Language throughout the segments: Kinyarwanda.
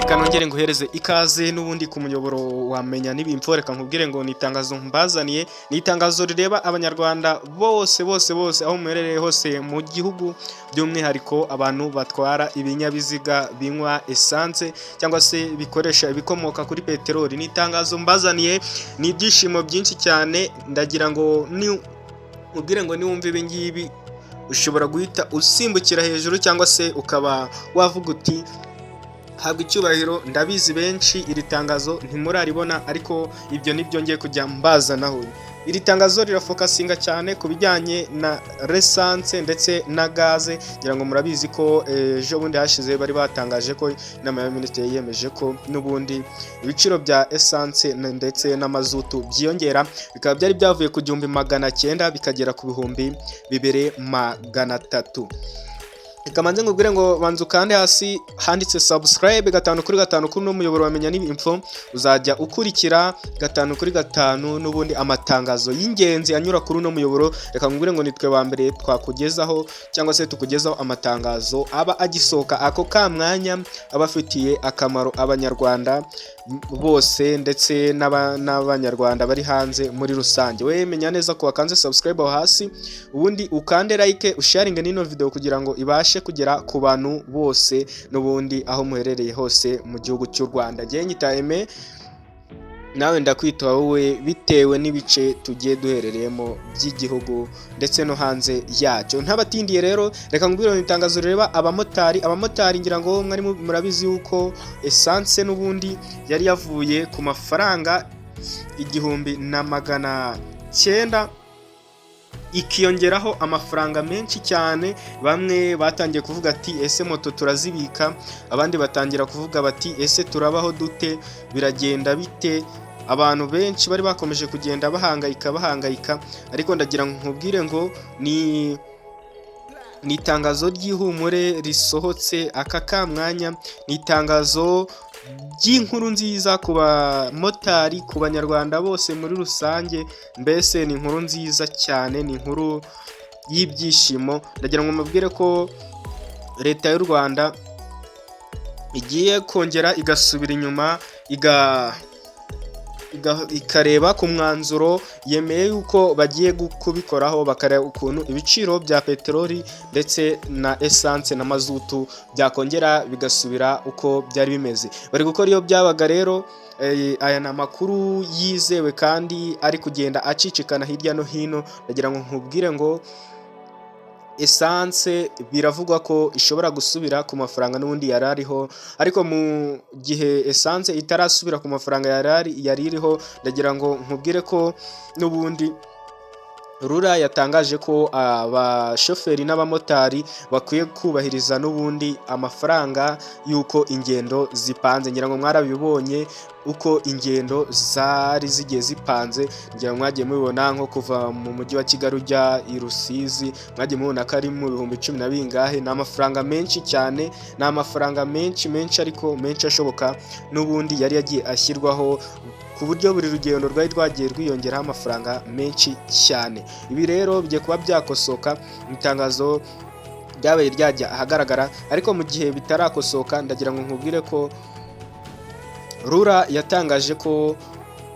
reka nongere nguhereze ikaze n'ubundi ku muyoboro wamenya n'ibimfo. Reka nkubwire ngo ni itangazo mbazaniye, ni itangazo rireba abanyarwanda bose aho muherereye hose mu gihugu, by'umwihariko abantu batwara ibinyabiziga binywa essence cyangwa se bikoresha ibikomoka kuri peteroli. Ni itangazo mbazaniye, ni ibyishimo byinshi cyane. Ndagira ngo ubwire ngo niwumva ibi ngibi ushobora guhita usimbukira hejuru cyangwa se ukaba wavuga uti habwa icyubahiro. Ndabizi benshi iri tangazo ntimuraribona, ariko ibyo nibyo ngiye kujya mbazanaho. Iri tangazo rirafokasinga cyane ku bijyanye na essence ndetse na gaze. Ngira ngo murabizi ko ejo bundi hashize bari batangaje ko inama ya minisitiri yemeje ko n'ubundi ibiciro bya essence ndetse n'amazutu byiyongera, bikaba byari byavuye ku 1900 bikagera ku 2300. Ikamanze ngubwire ngo banza ukande hasi handitse subscribe 5 kuri n'umuyoboro wamenya n'ibinfo, uzajya ukurikira 5 n'ubundi amatangazo y'ingenzi anyura kuri no muyoboro. Reka ngubwire ngo nitwe ba mbere twakugezaho cyangwa se tukugezaho amatangazo aba agisoka ako kamwanya, abafitiye akamaro abanyarwanda bose ndetse n'abanyarwanda bari hanze muri rusange. We menya neza ko wakanze subscribe aho hasi, ubundi ukande like usharinge n'ino video kugira ngo ibashe kugera ku bantu bose n'ubundi aho muherereye hose mu gihugu cy'u Rwanda. Ngiye nyitaheme nawe ndakwita wowe bitewe n'ibice tugiye duherereyemo by'igihugu ndetse no hanze yacyo. Ntabatindiye rero, reka ngubwire itangazo rireba abamotari. Ngira ngo mwari murabizi yuko essence n'ubundi yari yavuye ku mafaranga 1900 ikiyongeraho amafaranga menshi cyane. Bamwe batangiye kuvuga ati ese moto turazibika, abandi batangira kuvuga bati ese turabaho dute, biragenda bite. Abantu benshi bari bakomeje kugenda bahangayika, ariko ndagira nkubwire ngo ni itangazo ry'ihumure risohotse aka kamwanya. Ni itangazo ry'inkuru nziza ku bamotari, ku banyarwanda bose muri rusange. Mbese ni inkuru nziza cyane, ni inkuru y'ibyishimo. Ndagira ngo mubwire ko leta y'u Rwanda igiye kongera igasubira inyuma ikareba ku mwanzuro yemeye yuko bagiye kubikoraho, bakareba ukuntu ibiciro bya peteroli ndetse na essence na mazutu byakongera bigasubira uko byari bimeze. Bari gukora iyo byabaga rero. Aya ni amakuru yizewe kandi ari kugenda acicikana hirya no hino. Ndagira ngo nkubwire ngo essence biravugwa ko ishobora gusubira ku mafaranga n'ubundi yari ariho, ariko mu gihe essence itarasubira ku mafaranga yari iriho, ndagira ngo nkubwire ko n'ubundi Rura yatangaje ko abashoferi n'abamotari bakwiye kubahiriza n'ubundi amafaranga y'uko ingendo zipanze. Ngira ngo mwarabibonye uko ingendo zari zigiye zipanze. Ngira ngo mwagiye mubibona nko kuva mu mujyi wa Kigali ujya i Rusizi, mwagiye mubona ko ari mu 10,000 na bingahe. Ni amafaranga menshi cyane, ni amafaranga menshi ariko menshi ashoboka n'ubundi yari yagiye ashyirwaho, ku buryo buri rugendo rwari rwagiye rwiyongeraho amafaranga menshi cyane. Ibi rero bigiye kuba byakosoka. Itangazo ryabaye ryajya ahagaragara, ariko mu gihe bitarakosoka ndagira ngo nkubwire ko Rura yatangaje ko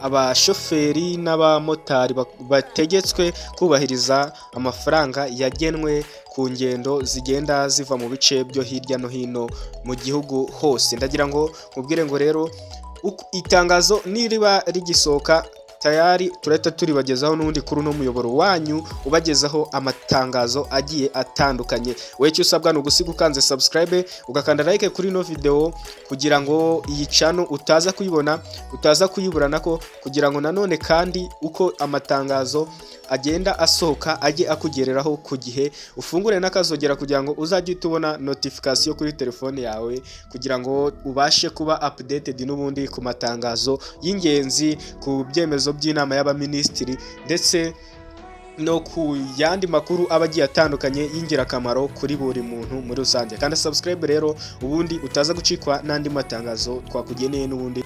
abashoferi n'abamotari bategetswe kubahiriza amafaranga yagenwe ku ngendo zigenda ziva mu bice byo hirya no hino mu gihugu hose. Ndagira ngo nkubwire ngo rero itangazo niriba rigisoka tayari turahita turibagezaho n'ubundi kuri no muyoboro wanyu ubagezaho amatangazo agiye atandukanye. Wowe cyo usabwa no gusiga ukanze subscribe, ugakanda like kuri no video kugira ngo iyi channel utaza kuyibona, utaza kuyiburana ko, kugira ngo nanone kandi uko amatangazo agenda asohoka ajye akugereraho ku gihe. Ufungure n'akazogera kugira ngo uzajye tubona notification kuri telefone yawe, kugira ngo ubashe kuba updated n'ubundi ku matangazo y'ingenzi, ku byemezo by'inama y'abaminisitiri ndetse no ku yandi makuru abagiye atandukanye y'ingirakamaro kuri buri muntu muri rusange. Kandi subscribe rero ubundi utaza gucikwa n'andi matangazo twakugeneye n'ubundi.